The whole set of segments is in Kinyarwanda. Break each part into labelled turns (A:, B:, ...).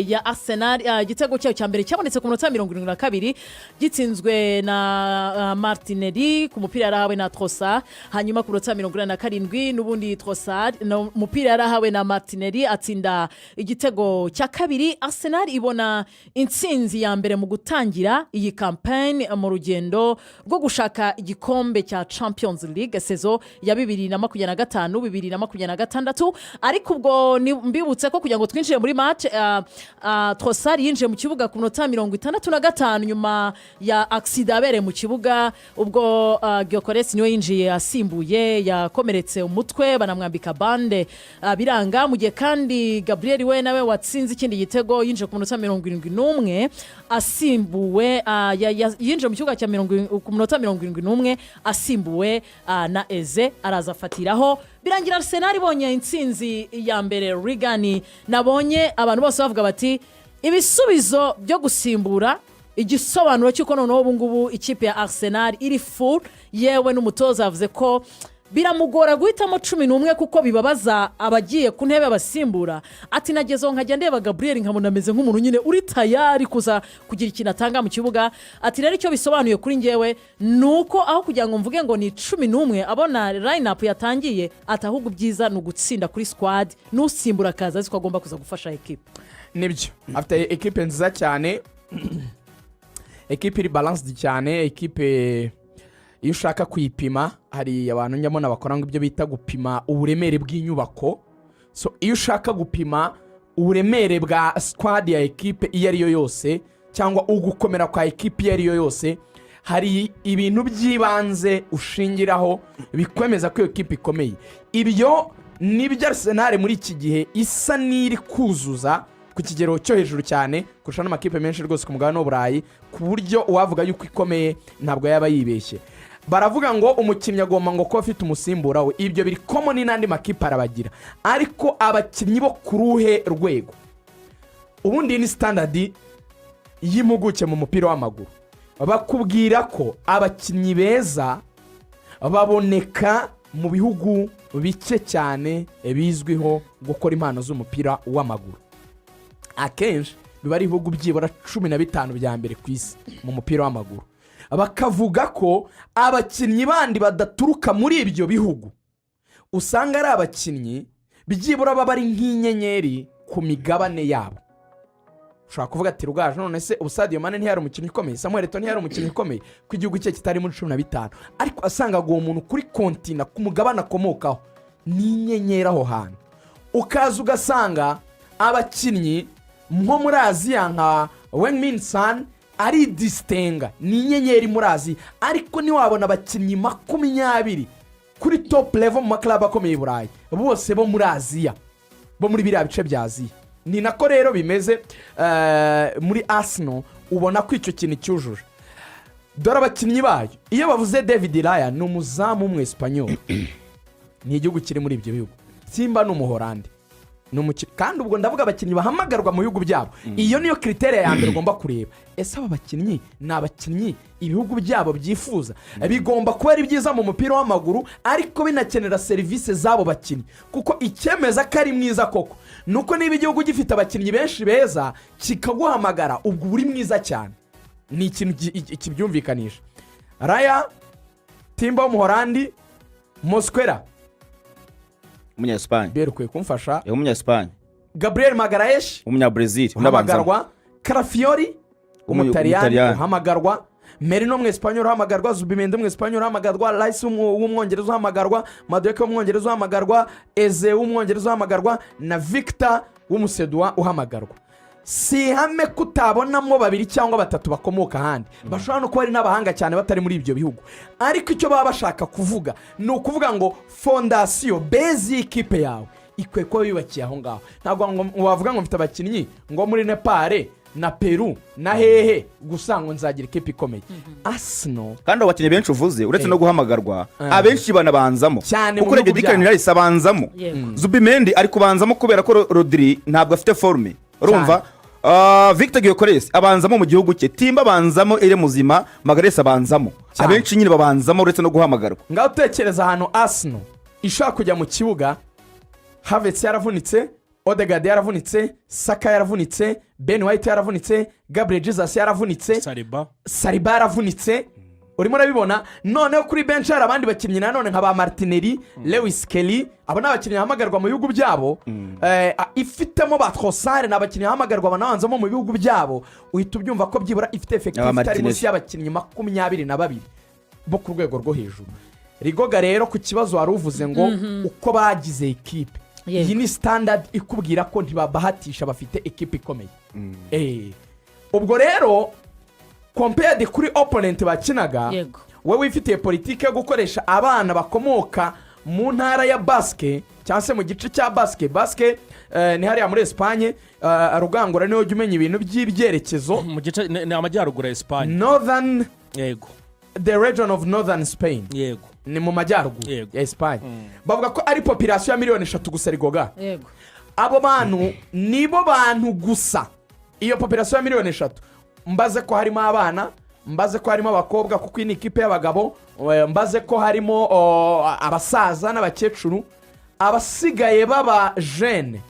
A: ya Arsenal igitego cyayo cya mbere cyabonetse ku munota 72 gitsinzwe na Martinelli ku mupira yarahawe na Trossard hanyuma ku munota 47 n'ubundi Trossard no mupira yarahawe na Martinelli atsinda igitego cya kabiri. Arsenal ibona intsinzi ya mbere mu gutangira iyi campaign mu rugendo rwo gushaka igikombe cya Champions League sezo ya 2025 2026 ariko ubwo mbibutse ko kugira ngo twinjire muri match Trossard yinjiye mu kibuga ku minota 65 nyuma ya accident abere mu kibuga ubwo Gyökeres niwe yinjiye asimbuye yakomeretse umutwe banamwambika bande biranga mu gihe kandi Gabriel we nawe watsinze ikindi gitego yinjiye ku minota 71 asimbuwe yinjiye mu kibuga cya ku minota 71 asimbuwe na Eze araza afatiraho birangira Arsenal ibonye intsinzi ya mbere. Rigani nabonye abantu bose bavuga bati ibisubizo byo gusimbura igisobanuro cy'uko noneho ubu ngubu ikipe ya Arsenal iri full yewe n'umutoza yavuze ko biramugora guhitamo 11 kuko bibabaza abagiye ku ntebe abasimbura ati nagezeho nkajya ndeba Gabriel nkabona ameze nk'umuntu nyine uri tayari kuza kugira ikintu atanga mu kibuga ati rero icyo bisobanuye kuri ngewe nuko aho kugira ngo mvuge ngo ni 11 abona line up yatangiye atahubwo byiza no gutsinda kuri squad n'usimbura kaza ziko agomba kuza gufasha equipe.
B: Nibyo afite equipe nziza cyane equipe iri balanced cyane equipe iyo ushaka kuyipima hari abantu nyamona bakora ngo ibyo bita gupima uburemere bw'inyubako. So iyo ushaka gupima uburemere bwa squad ya equipe iyo ari yo yose cyangwa ugukomera kwa equipe iyo ari yo yose hari ibintu by'ibanze ushingiraho bikwemeza ko iyo equipe ikomeye. Ibyo nibyo Arsenal muri iki gihe isa niri kuzuza ku kigero cyo hejuru cyane kurusha n'amakipe menshi rwose ku mugabane w'Uburayi ku buryo uwavuga yuko ikomeye ntabwo yaba yibeshye. Baravuga ngo umukinnyi agomba ngo ko afite umusimbura we ibyo biri common n'andi makipe arabagira ariko abakinnyi bo kuruhe rwego ubundi ni standard y'impuguke mu mupira w'amaguru bakubwira ko abakinnyi beza baboneka mu bihugu bike cyane bizwiho gukora impano z'umupira w'amaguru. Akenshi biba ari ibihugu byibura 15 bya mbere ku isi mu mupira w'amaguru. Bakavuga ko abakinnyi bandi badaturuka muri ibyo bihugu usanga ari abakinnyi byibura baba ari nk'inyenyeri ku migabane yabo. Ushobora kuvuga ati rugaje none se Sadio Mane ntiyari umukinnyi ukomeye, Samuel Eto'o ntiyari umukinnyi ukomeye ku gihugu cye kitari muri 15 ariko asanga ngo umuntu kuri kontina ku mugabane akomokaho ni inyenyeri aho hantu. Ukaza ugasanga abakinnyi nko muri Aziya nka Heung-min Son ari distinga ni inyenyeri muri Aziya ariko niwabona abakinnyi 20 kuri top level mu maklub akomeye i Burayi bose bo muri Aziya bo muri biriya bice bya Aziya. Ni nako rero bimeze muri Arsenal ubona ko icyo kintu cyujuje. Dore abakinnyi bayo iyo bavuze David Raya ni umuzamu w'Umwespanyol ni igihugu kiri muri ibyo bihugu. Simba n'umuholandi kandi ubwo ndavuga abakinnyi bahamagarwa mu bihugu byabo. Iyo niyo criteria ya mbere ugomba kureba. Ese aba bakinnyi ni abakinnyi ibihugu byabo byifuza bigomba kuba ari byiza mu mupira w'amaguru ariko binakenera service zabo bakinnyi kuko icyemeza ko ari mwiza koko nuko niba igihugu gifite abakinnyi benshi beza kikaguhamagara ubwo uri mwiza cyane. Ni ikintu kibyumvikanisha. Raya Timba w'umuholandi Mosquera
C: umunya Espagne
B: berukwe kumfasha
C: umunya Espagne
B: Gabriel Magalhaes
C: umunya Brazil
B: uhamagarwa Carafiori umutaliyani uhamagarwa Merino Mwespanyol uhamagarwa Zubimendi Mwespanyol uhamagarwa Rice w'umwongereza uhamagarwa Madueke w'umwongereza uhamagarwa Eze w'umwongereza uhamagarwa na Victor w'umusedwa uhamagarwa. Si hame kutabonamo babiri cyangwa batatu bakomoka handi bashobora no kuba ari n'abahanga cyane batari muri ibyo bihugu ariko icyo baba bashaka kuvuga ni ukuvuga ngo fondation basic equipe yawe ikwe ko yubakiye aho ngaho. Ntabwo wavuga ngo mfite abakinnyi ngo muri Nepal na Peru na hehe gusa ngo nzagira equipe ikomeye. Arsenal
C: kandi abakinnyi benshi uvuze uretse no guhamagarwa abenshi banabanzamo kuko ibyo Declan Rice abanzamo Zubimendi ari kubanzamo kubera ko Rodri ntabwo afite forme urumva. Victor Gyökeres abanzamo mu gihugu cye, Timba abanzamo ere muzima, Magalhaes abanzamo. Abenshi nyine babanzamo uretse no guhamagarwa.
B: Ngaho tekereza hano Arsenal ishaka kujya mu kibuga Havertz yaravunitse, Odegaard yaravunitse, Saka yaravunitse, Ben White yaravunitse, Gabriel Jesus yaravunitse, Saliba yaravunitse. Urimo urabibona noneho kuri bench hari abandi bakinnyi nanone nka ba Martinelli, Lewis Kelly, abo n'abakinnyi hamagarwa mu bihugu byabo. Ifitemo ba Trossard n'abakinnyi hamagarwa banabanzamo mu bihugu byabo. Uhita ubyumva ko byibura ifite effective itari munsi y'abakinnyi 22 bo ku rwego rwo hejuru. Rigoga rero ku kibazo wari uvuze ngo uko bagize equipe. Iyi ni standard ikubwira ko ntibabahatisha bafite equipe ikomeye. Ubwo rero compared kuri opponent bakinaga, wowe wifitiye politike yo gukoresha abana bakomoka mu ntara ya Basque cyangwa se mu gice cya Basque ni hariya muri Espagne. Rugangura niho jya umenya ibintu by'ibyerekezo
D: mu gice ni amajyaruguru ya Espagne,
B: northern, the region of northern Spain, ni mu majyaruguru ya Espagne. Bavuga ko ari population ya 3,000,000 gusa Rigoga. Abo bantu nibo bantu gusa, iyo population ya 3,000,000 mbaze ko harimo abana, mbaze ko harimo abakobwa kuko iyi ni ikipe y'abagabo, mbaze ko harimo abasaza n'abakecuru, abasigaye baba jeune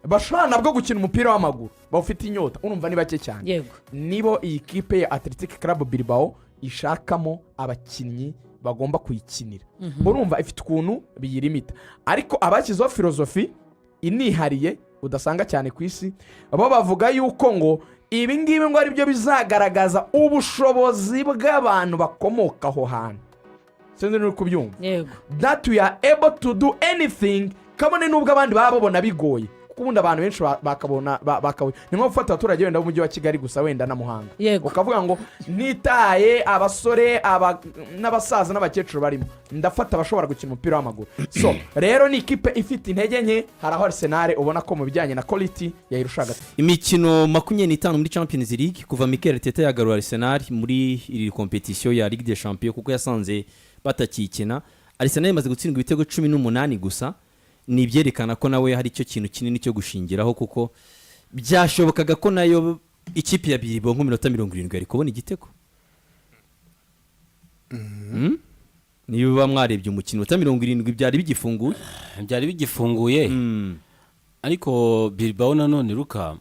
B: bashobora nabwo gukina umupira w'amaguru bafite inyota, urumva ni bake cyane. Nibo iyi kipe ya Athletic Club Bilbao ishakamo abakinnyi bagomba kuyikinira. Urumva ifite ukuntu biyirimita, ariko abakizeho filozofi inihariye udasanga cyane ku isi, abo bavuga yuko ngo ibi ngibi ngo ari byo bizagaragaza ubushobozi bw'abantu bakomoka aho hantu. Sinzi n'uri kubyumva, that we are able to do anything, kabone n'ubwo abandi baba babona bigoye, kuko ubundi abantu benshi bakabona ni nko gufata abaturage wenda b'umujyi wa Kigali gusa wenda na Muhanga, ukavuga ngo nitaye abasore n'abasaza n'abakecuru barimo, ndafata abashobora gukina umupira w'amaguru. So rero ni ikipe ifite intege nke, hari aho Arsenal ubona ko mu bijyanye na quality yayirushaga.
E: Imikino 25 muri Champions League kuva Mikel Arteta yagarura Arsenal muri iri competition ya Ligue des Champions, kuko yasanze batakikina. Arsenal imaze gutsindwa ibitego 18 gusa, ni byerekana ko nawe hari icyo kintu kinini cyo gushingiraho, kuko byashobokaga ko nayo ikipe ya Bilbao nko 70 ari kubona igitego. Niba mwarebye umukino 70 byari bigifunguye,
F: ariko Bilbao nanone ruka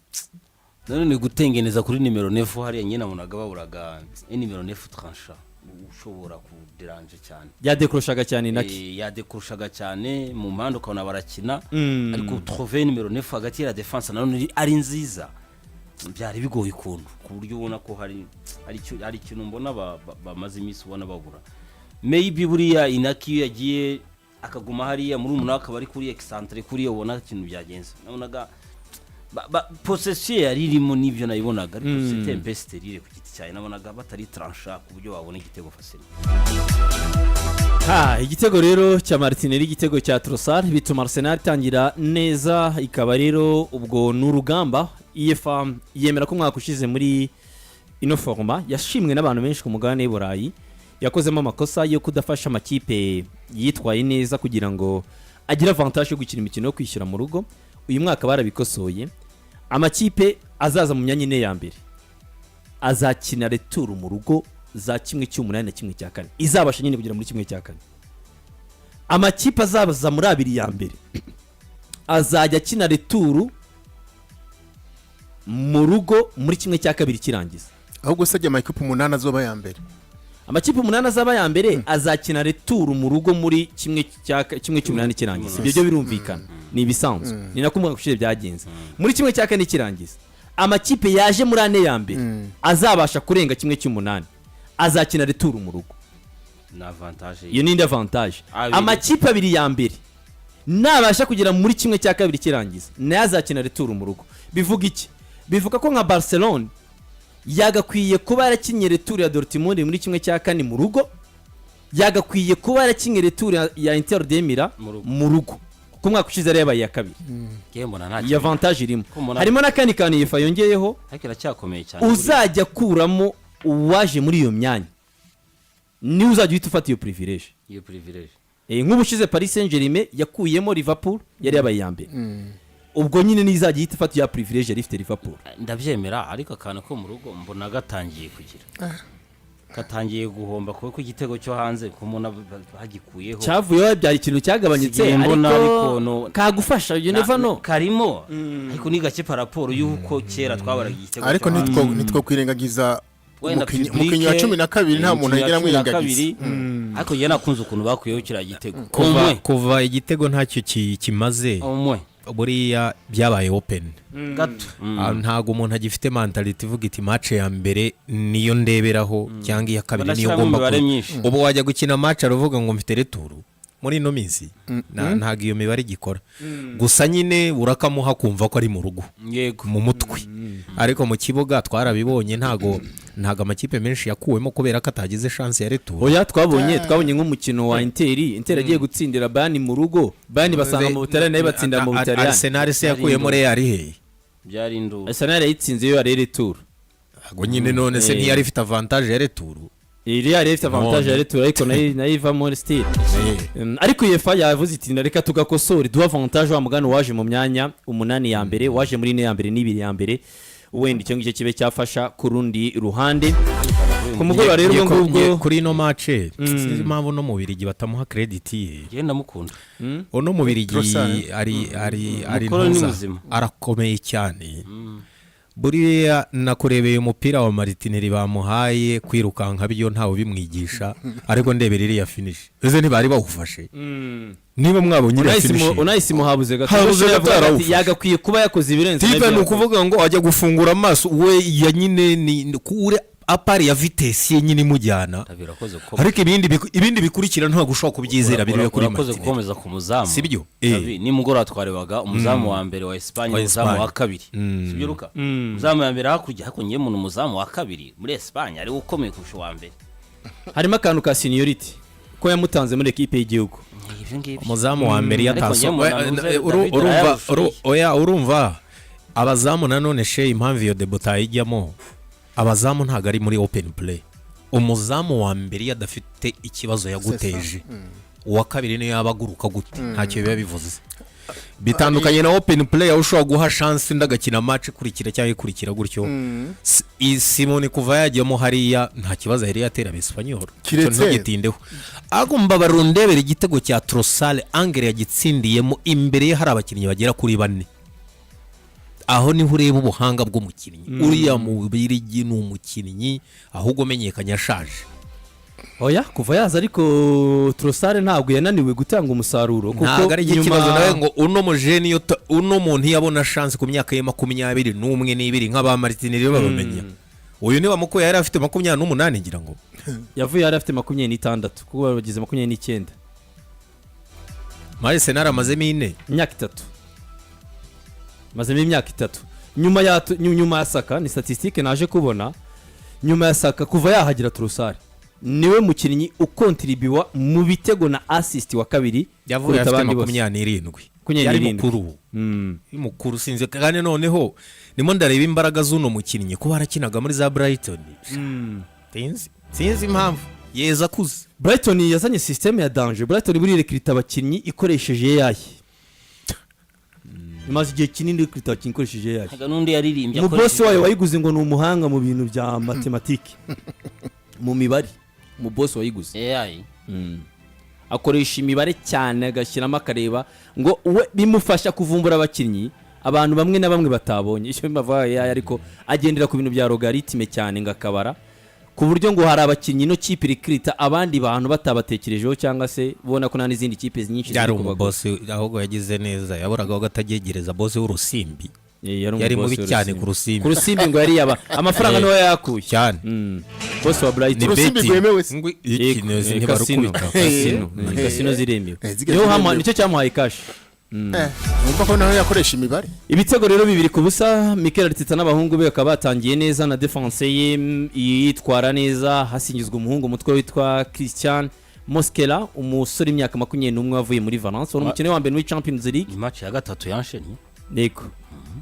F: nanone gutengeneza kuri nimero 9 hariya nyina munaga baburaga nimero 9 trancha ushobora kuderanje cyane,
E: yadekurushaga cyane naki
F: yadekurushaga cyane mu mpande ukabona barakina, ariko trouver nimero 9 hagati ya defense nanone ari nziza, byari bigoye ukuntu ku buryo ubona ko hari ikintu mbona bamaze iminsi ubona babura. Maybe buriya Inaki yagiye akaguma hariya muri umunaka bari kuri excentre kuri ubona ikintu byagenze, nabonaga possession yari irimo n'ibyo nayibonaga, ariko c'était impesтерire ku giti cyane, nabonaga batari trancha ku buryo babona igitego facile.
E: Igitego rero cya Martinelli, igitego cya Trossard bituma Arsenal itangira neza, ikaba rero ubwo n'urugamba. UEFA yemera ko mwaka ushize muri ino forma yashimwe n'abantu benshi ku mugabane w'Iburayi, yakozemo amakosa yo kudafasha amakipe yitwaye neza kugira ngo agire avantage yo gukina imikino yo kwishyura mu rugo. Uyu mwaka barabikosoye, amakipe azaza mu myanya ine ya mbere azakina retour mu rugo za 1/8 na 1/4, izabasha nyine kugira muri 1/4. Amakipe azabaza muri abiri ya mbere azajya akina retour mu rugo muri 1/2 kirangiza.
G: Ahubwo sajya amakipe 8 azoba ya mbere,
E: amakipe 8 azaba ya mbere azakina retour mu rugo muri 1/8 kirangiza. Ibyo birumvikana, ni ibisanzwe, ni nako mwaka ushize byagenze. Muri 1/4 kirangiza amakipe yaje muri ane ya mbere azabasha kurenga 1/8 azakina retour mu rugo,
F: na avantage
E: iyo ni avantage. Amakipe abiri ya mbere nabasha kugera muri 1/2 kirangiza nayo azakina retour mu rugo. Bivuga iki? Bivuga ko nka Barcelona yagakwiye kuba yarakinye retour ya Dortmund muri 1/4 mu rugo, yagakwiye kuba yarakinye retour ya Inter de Milan mu rugo, kuko mwaka ushize ari yabaye ya kabiri. Ya avantage irimo, harimo n'akandi kantu yifa yongeyeho,
F: ariko iracyakomeye cyane,
E: uzajya kuramo uwaje muri iyo myanya ni uzajya uhita ufata iyo privilege. Nk'ubushize Paris Saint-Germain yakuyemo Liverpool yari yabaye ya mbere, ubwo nyine nizajya ihita ifata ya privilege rifite Liverpool.
F: Ndabyemera, ariko akana ko mu rugo mbona gatangiye kugira katangiye guhomba kuko igitego cyo hanze ko umuntu bagikuyeho
E: cyavuyeho byari ikintu cyagabanyutse ariko kagufasha you never know
F: karimo ariko ni gake paraporo y'uko kera twabaraga igitego
G: ariko nitwo kwirengagiza umukinnyi wa 12 nta muntu yigera mwirengagiza
F: ariko yena kunze ukuntu bakuyeho kira gitego
H: kuva igitego ntacyo kimaze buriya byabaye open
F: gato
H: ntago umuntu agifite mentality ivuga iti match ya mbere niyo ndeberaho cyangwa iya kabiri niyo ngomba ubu wajya gukina match aravuga ngo mfite retour muri ino minsi ntago iyo mibare gikora gusa nyine urakamuha kumva ko ari mu rugo mu mutwe ariko mu kibuga twarabibonye ntago amakipe menshi yakuwemo kubera ko atagize chance ya retour
E: oya twabonye nk'umukino wa Inter agiye gutsindira Bayern mu rugo Bayern basanga mu Butaliyani nayo batsindira mu Butaliyani
H: Arsenal se yakuyemo Real he
F: byari ndo
E: Arsenal yitsinze yo ari retour
H: ago nyine none se ntiyari ifite avantage ya retour
E: Real ifite avantage ya retour ariko nayo iva muri style ariko UEFA yavuze iti reka tugakosora du avantage wa mugano waje mu myanya 8 ya mbere waje muri ne ya mbere n'ibiri ya mbere wenda icyo ngicyo kibe cyafasha ku rundi ruhande ku mugoroba rero ngubwo
H: kuri ino match sinzi impamvu no mu Birigi batamuha credit ye
F: genda mukunda
H: ono mu Birigi ari arakomeye cyane buriya nakurebeye umupira wa Martinelli bamuhaye kwirukanka byo ntawe bimwigisha ariko ndebere iriya finish eze ntibari bawufashe niba mwabonye iriya finish
E: unayisimo habuze gato yagakwiye kuba yakoze ibirenze
H: tipa ni ukuvuga ngo ajya gufungura amaso we ya nyine ni kure apari ya vitesse nyine imujyana ariko ibindi bikurikira nta gushaka kubyizera biri kuri
F: Martinelli gukomeza ku muzamu
H: sibyo
F: ni mugora twarebaga umuzamu wa mbere wa Espagne umuzamu wa kabiri sibyo ruka umuzamu wa mbere hakujya hakonye umuntu umuzamu wa kabiri muri Espagne ari ukomeye kurusha wa mbere
E: harimo akantu ka seniority ko yamutanze muri equipe y'igihugu
H: umuzamu wa mbere yatanze urumva abazamu nanone she impamvu iyo debota yijyamo abazamu ntago ari muri open play umuzamu wa mbere yadafite ikibazo yaguteje uwa kabiri niyo yabaguruka gute ntacyo biba bivuze bitandukanye na open play aho ushobora guha chance ndagakina match kurikira cyangwa ikurikira gutyo Simone kuva yajyamo hariya nta kibazo yari yatera abespanyol ntugitindeho agomba barondebera igitego cya Trossard Angel yagitsindiyemo imbere ye hari abakinnyi bagera kuri 4 aho ni ureba ubuhanga bw'umukinnyi uriya mu Birigi ni umukinnyi ahubwo menyekanye ashaje
E: oya kuva yaza ariko Trossard ntabwo yananiwe gutanga umusaruro kuko
H: ntabwo ari ikibazo nawe ngo uno mujeni uno muntu yabona chance ku myaka ye 21 n'ibiri nk'aba Martinelli babamenya uyu ni bamukoye yari afite 28 ngira ngo
E: yavuye yari afite 26 kuko bagize 29
H: Mari Senara amazemo 4
E: imyaka 3 mazemo imyaka 3 nyuma ya Saka ni statistique naje kubona nyuma ya Saka kuva yahagira Trossard niwe mukinnyi ukontribuwa mu bitego na assist wa kabiri
H: yavuye afite 27 yari mukuru sinze kandi noneho nimo ndareba imbaraga z'uno mukinnyi kuba arakinaga muri za Brighton sinzi impamvu yeza kuze
E: Brighton yazanye system ya danger Brighton buri recruiter abakinnyi ikoresheje AI imaze igihe kinini recruiter abakinnyi ikoresheje AI
F: n'undi yaririmbye
E: mu boss wayo wayiguze ngo ni umuhanga mu bintu bya mathematics mu mibare mu boss wayiguze
F: AI
E: akoresha imibare cyane agashyiramo akareba ngo we bimufasha kuvumbura abakinnyi abantu bamwe na bamwe batabonye icyo bibavuga AI ariko agendera ku bintu bya logarithme cyane ngakabara ku buryo ngo hari abakinnyi no kipe recruiter abandi bantu batabatekerejeho cyangwa se bona ko nani zindi kipe nyinshi
H: ziri kubago boss ahubwo yagize neza yaboraga gatagegereza boss w'urusimbi yari mubi cyane ku rusimbi
E: ngo yari yaba amafaranga no yakuye
H: cyane
E: boss wa Brighton
G: urusimbi gwemewe
E: casino ziremewe niho hamwe nicyo cyamuhaye cash
G: numva ko naho yakoresha imibare
E: ibitego rero 2-0 Mikel Arteta n'abahungu be bakaba batangiye neza na defense ye yitwara neza hasingizwa umuhungu umutwe witwa Christian Mosquera umusore imyaka 21 wavuye muri Valence wari umukino wa mbere muri Champions League
F: match ya gatatu yanshenye
E: Neko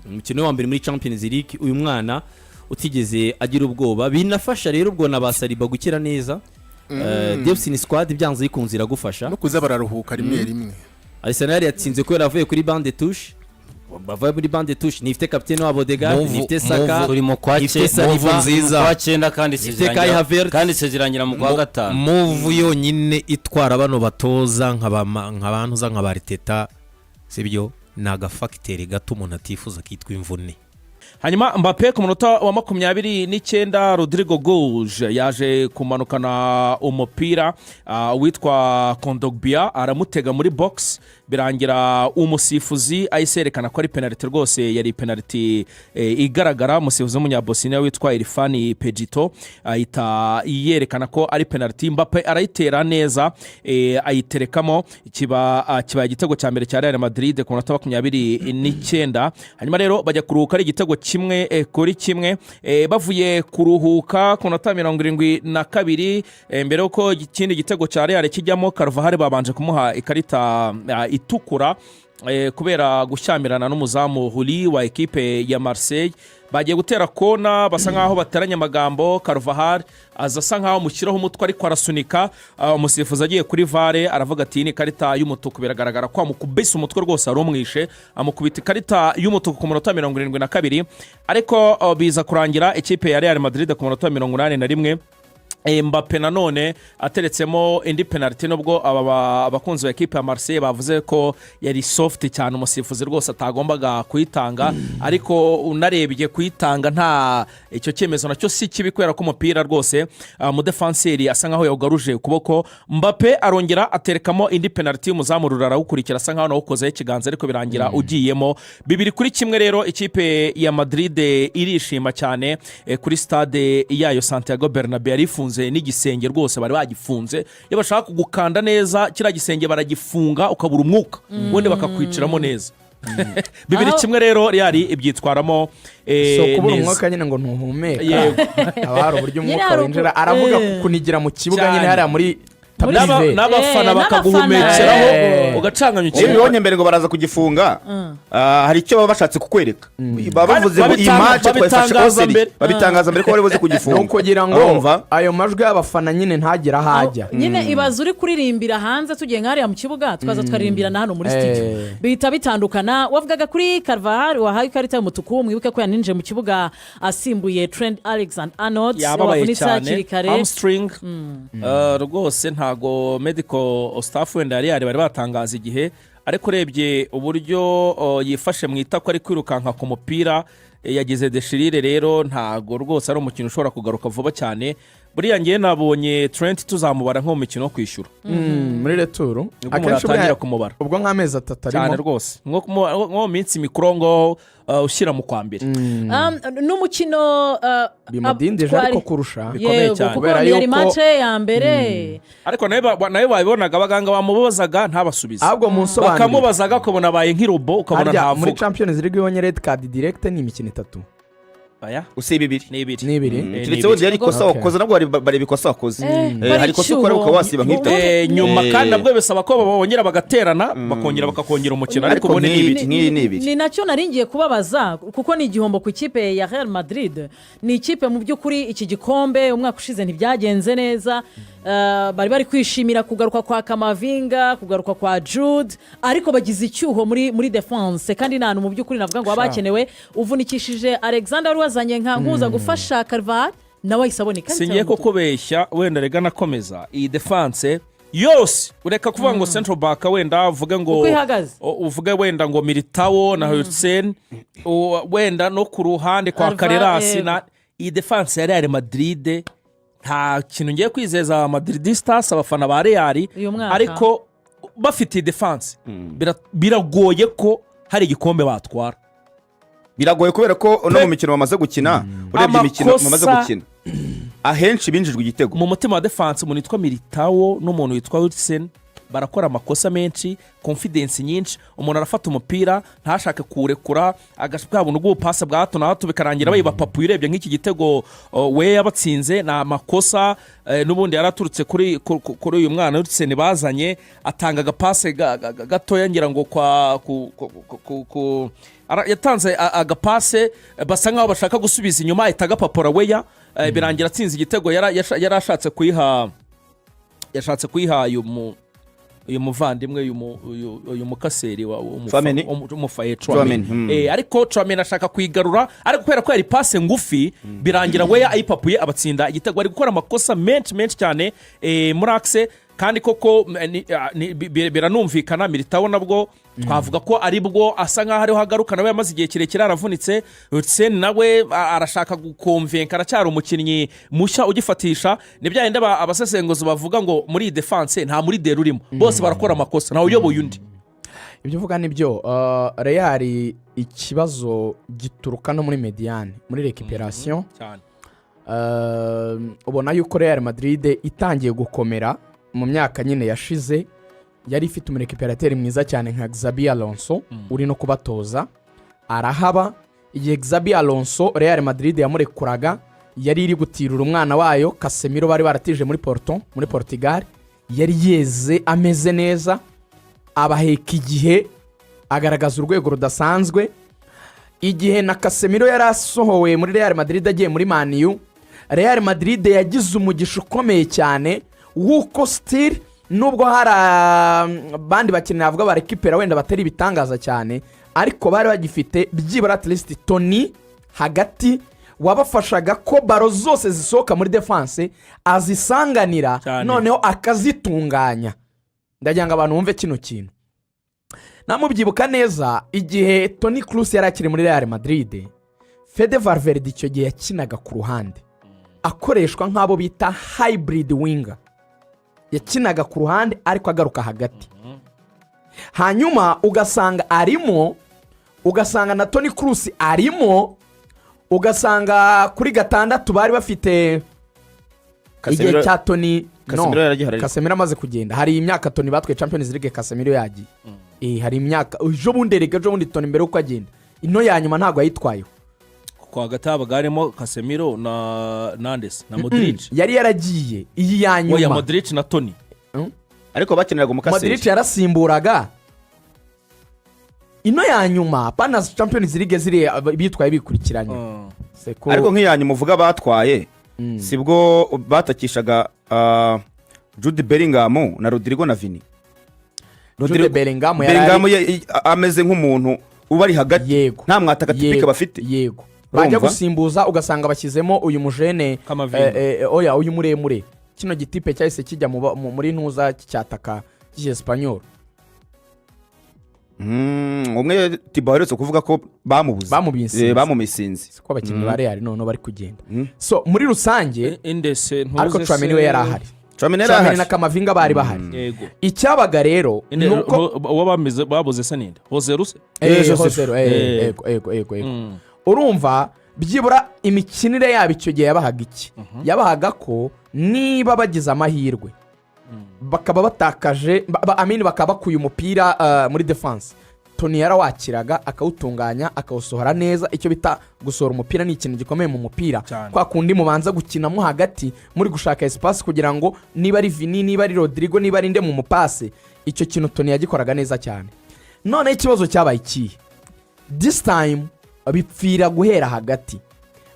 E: umukino wa mbere muri Champions League uyu mwana utigeze agira ubwoba binafasha rero ubwo nabasariba gukira neza Depth squad byanze yikunzira gufasha
G: no kuza bararuhuka rimwe
E: Arsenal yatsinze ko yaravuye kuri bande touche bavuye muri bande touche nifite kapitene wabo Dega nifite Saka
F: turimo kwa
E: ifite Saliba
H: nziza
F: kwa cyenda kandi sezirangira mu kwa gatanu
H: move yonyine itwara bano batoza nk'abantu za nk'abariteta sibyo naga facteur gato umuntu atifuza kitwa imvune.
D: hanyuma Mbappe ku munota wa 29 Rodrigo Gouge yaje kumanukana umupira witwa Kondogbia aramutega muri box birangira umusifuzi ayiserekana ko ari penalty rwose yari penalty igaragara umusifuzi w'umunyabosnia witwa Irfani Pejito ahita yerekana ko ari penalty Mbappe arayitera neza ayiterekamo kiba igitego cya mbere cya Real Madrid ku munota wa 29 hanyuma rero bajya kuruhuka ari igitego kimwe kuri kimwe bavuye kuruhuka ku munota 72 mbere uko ikindi gitego cya Real kijyamo Carvajal babanje kumuha ikarita itukura kubera gushyamirana n'umuzamu Muri wa ekipe ya Marseille bagiye gutera kona basa nkaho bateranya amagambo Carvajal azasa nkaho mushyiraho umutwe ariko arasunika umusifuzi agiye kuri vare aravuga ati ni karita y'umutuku biragaragara ko amukubise umutwe rwose arumwishe amukubita ikarita y'umutuku ku munota 72 ariko biza kurangira ikipe ya Real Madrid ku munota 81 Mbappe nanone ateretsemo indi penalty nubwo abakunzi ba equipe ya Marseille bavuze ko yari soft cyane umusifuzi rwose atagombaga kuyitanga ariko unarebye kuyitanga nta icyo cyemezo nacyo si kibi kwera ko umupira rwose mu defenseur asa nkaho yawugaruje ukuboko Mbappe arongera aterekamo indi penalty umuzamu rurara ukurikira asa nkaho nawukoze ikiganza ariko birangira ugiyemo 2-1 rero ikipe ya Madrid irishima cyane kuri stade Yayo Santiago Bernabeu arifunze n'igisenge rwose bari bagifunze iyo bashaka kugukanda neza kira gisenge baragifunga ukabura umwuka wende bakakwiciramo neza 2-1 rero yari ibyitwaramo
B: so kubura umwuka nyine ngo ntuhumeka abari uburyo umwuka winjira aravuga kunigira mu kibuga nyine hari muri
D: n'abafana bakaguhumekeraho ugacanganya
C: ikintu bibonye mbere ngo baraza kugifunga hari icyo baba bashatse kukwereka bavuze ngo iyi match twafashe ozeri babitangaza mbere ko bari buze kugifunga
B: kugira ngo ayo majwi y'abafana nyine ntagira hajya
A: nyine ibaza uri kuririmbira hanze tugiye nk'ariya mu kibuga twaza twaririmbira na hano muri studio bihita bitandukana wavugaga kuri Carvajal wahaye ikarita y'umutuku mwibuke ko yaninje mu kibuga asimbuye Trent Alexander-Arnold
D: wavunitse hakiri kare hamstring rwose ntago medical staff wenda yari bari batangaza igihe ariko urebye uburyo yifashe mu itako ari kwirukanka ku mupira yagize deshirire rero ntago rwose ari umukino ushobora kugaruka vuba cyane buriya ngiye nabonye Trent tuzamubara nko mu mikino wo kwishyura
B: muri returu
D: akenshi utangira kumubara
B: ubwo nk'amezi 3 arimo
D: cyane rwose nko mu minsi mikuru ngo ushyira mu kwa mbere
A: n'umukino
B: bimadindeje ariko kurusha
D: bikomeye cyane
A: kubera yari match ya mbere
D: ariko nawe babibonaga abaganga bamubazaga ntabasubize
B: ahubwo mu nsobanuro
D: bakamubazaga ukabona abaye nk'irobo ukabona ntavuga
B: muri Champions League yonye red card direct ni imikino 3
C: aya usiba 2
B: n'ibiri
C: kiretse wodi yari kosa wakoze nabwo bari bikosa wakoze hari kosa ukora ukawasiba nk'ibyo
D: nyuma kandi nabwo bisaba ko babongera bagaterana bakongera bakakongera umukino ariko ubone
C: n'ibiri
A: ni nacyo naringiye kubabaza kuko ni igihombo ku ikipe ya Real Madrid ni ikipe mu by'ukuri iki gikombe umwaka ushize ntibyagenze neza bari kwishimira kugaruka kwa Kamavinga kugaruka kwa Jude ariko bagize icyuho muri defense kandi nanu mu by'ukuri navuga ngo abakenewe uvunikishije Alexander wazanye nkuza gufasha Carvajal nawe isaboneka
D: singiye ko kubeshya wenda rega nakomeza iyi defense yose ureka kuvuga ngo central back wenda uvuge wenda ngo Militao na Hussein wenda no ku ruhande kwa Carreras na iyi defense ya Real Madrid nta kintu ngiye kwizeza Madridistas abafana ba Real ariko bafite defense biragoye ko hari igikombe batwara
C: biragoye kubera ko no mu mikino bamaze gukina urebye imikino bamaze gukina ahenshi binjijwe igitego
D: mu mutima wa defense umuntu witwa Militao n'umuntu witwa Hudson barakora amakosa menshi confidence nyinshi umuntu arafata umupira ntashake kurekura agashaka ubwo pasa bwa hato na hato bikarangira bayibapapu urebye nk'iki gitego we yabatsinze na makosa n'ubundi yaraturutse kuri uyu mwana Hudson bazanye atanga agapase gatoya ngira ngo yatanze agapase basa nkaho bashaka gusubiza inyuma itaga papora weya birangira atsinze igitego yarashatse kuyiha uyu uyu muvandimwe uyu mukaseri umufaye
C: Tchouaméni.
D: ariko Tchouaméni ashaka kuyigarura ariko kubera ko yari pase ngufi birangira we ayipapuye abatsinda igitego. Ari gukora amakosa menshi cyane muri axe kandi koko biranumvikana. Militao nabwo twavuga ko ari bwo asa nk'aho ariho hagaruka, nawe yamaze igihe kirekire aravunitse. Hussein nawe arashaka gukonvenka, aracyari umukinnyi mushya ugifatisha. ni bya yindi abasesenguzi bavuga ngo muri iyi defense nta muri deri urimo, bose barakora amakosa, ntawe uyoboye undi.
B: ibyo uvuga nibyo. Real ikibazo gituruka no muri mediane, muri recuperation. Ubona yuko Real Madrid itangiye gukomera mu myaka nyine yashize, yari ifite umurekiperateri mwiza cyane nka Xabi Alonso uri no kubatoza arahaba. Igihe Xabi Alonso Real Madrid yamurekuraga yari iri gutirura umwana wayo Casemiro bari baratije muri Portugal, yari yeze ameze neza, abaheka igihe agaragaza urwego rudasanzwe. Igihe na Casemiro yari asohowe muri Real Madrid agiye muri Man U, Real Madrid yagize umugisha ukomeye cyane wuko still nubwo hari bandi bakinnyi bavuga barekipera wenda batari bitangaza cyane, ariko bari bagifite byibura at least Tony hagati wabafashaga ko baro zose zisohoka muri defense azisanganira noneho akazitunganya. Ndagira ngo abantu bumve kino kintu. Namubyibuka neza igihe Toni Kroos yari akiri muri Real Madrid, Fede Valverde icyo gihe yakinaga ku ruhande akoreshwa nk'abo bita hybrid winger, yakinaga ku ruhande ariko agaruka hagati. Hanyuma ugasanga na Toni Kroos arimo, ugasanga kuri gatandatu bari bafite igihe cya Toni. Casemiro amaze kugenda, hari imyaka Toni batwaye Champions League, Casemiro yagiye. Hari imyaka ejo bundi Toni mbere uko agenda, ino ya nyuma ntabwo yayitwayeho.
D: Kwa gatabaga harimo Casemiro na Nandes na Modric.
B: Yari yaragiye iyi ya nyuma.
D: Oya Modric na Toni.
C: Ariko bakeneraga umukaseri.
B: Modric yarasimburaga. Ino ya nyuma pana Champions League ziri bitwaye bikurikiranye.
C: Ariko nk'iyanyu muvuga batwaye sibwo batakishaga Jude Bellingham na Rodrigo na Vini.
B: Jude Bellingham
C: ameze nk'umuntu ubari hagati, nta mwataka tipike bafite.
B: Yego. Bajya gusimbuza ugasanga bashyizemo uyu mujene uyu muremure, kino gitipe cyahise kijya muri ntuza cyataka cy'Espanyol.
C: Umwe Thibaut aherutse kuvuga ko bamumisinze
B: ko abakinnyi ba Real none bari kugenda. So muri rusange ariko Tchouaméni we yari ahari, Tchouaméni na Kamavinga bari bahari. Icyabaga rero nuko
D: babuze Saninde Jose
B: urumva byibura imikinire yabo icyo gihe yabahaga iki, yabahaga ko niba bagize amahirwe bakaba batakaje bakaba bakuye umupira muri defense, Toni yarawakiraga akawutunganya akawusohora neza. Icyo bita gusohora umupira ni ikintu gikomeye mu mupira, kwa kundi mubanza gukinamo hagati muri gushaka espace kugira ngo niba ari Vini, niba ari Rodrigo, niba ari nde mu mupase, icyo kintu Toni yagikoraga neza cyane. None ikibazo cyabaye iki this time, bipfira guhera hagati.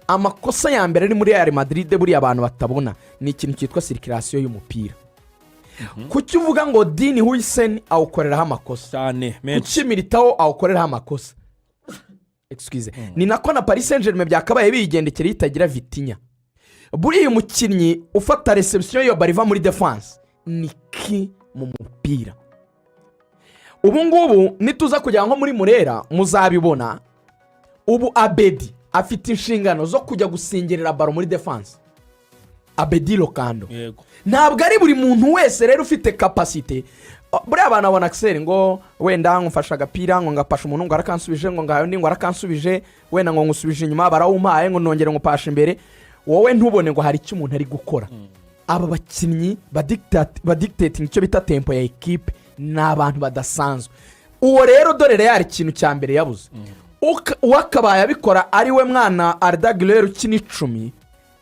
B: Amakosa ya mbere ari muri Real Madrid buri abantu batabona ni ikintu cyitwa circulation y'umupira. Kuki uvuga ngo Dini Hussein awukoreraho amakosa
D: cyane,
B: kuki Militao awukoreraho amakosa, excuse, ni nako na Paris Saint-Germain byakabaye bigendekera itagira Vitinha. Buri uyu mukinnyi ufata reception yo bariva muri defense ni ki mu mupira. Ubu ngubu nituza kujya nko muri Murera muzabibona, ubu Abedi afite inshingano zo kujya gusingerera baro muri defense. Abedi Lokando ntabwo ari buri muntu wese rero ufite capacity. Buri abana babona Axel ngo wenda ngufasha agapira ngo ngapasha umuntu ngo arakansubije ngo ngayo ndi ngo arakansubije wenda ngo ngusubije inyuma barawumpaye ngo nongere ngo pashe imbere, wowe ntubone ngo hari icyo umuntu ari gukora. Aba bakinnyi badictating icyo bita tempo ya equipe ni abantu badasanzwe. Uwo rero dore Real ikintu cya mbere yabuze, uwakabaye abikora ari we mwana Arda Güler ukina 10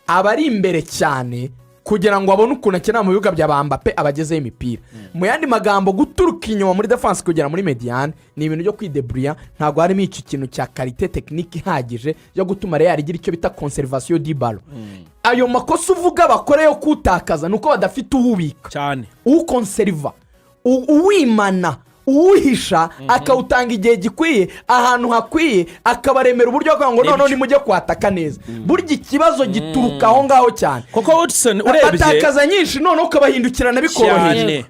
B: aba ari imbere cyane kugira ngo abone ukuntu akina mu bibuga bya Mbappe abagezeho imipira. Mu yandi magambo guturuka inyuma muri defense kugera muri mediane ni ibintu byo kwidebrouiller, ntabwo harimo icyo kintu cya qualité technique ihagije yo gutuma Real igira icyo bita conservation du ballon. Ayo makosa uvuga bakore yo kutakaza nuko badafite ububika
D: cyane,
B: ukonserva uwimana uwuhisha akawutanga igihe gikwiye ahantu hakwiye akabaremera uburyo bwa ngo noneho nimujye kwataka neza burya ikibazo gituruka aho ngaho cyane
D: kuko Hudson urebye
B: batakaza nyinshi noneho ukabahindukirana bikoroheye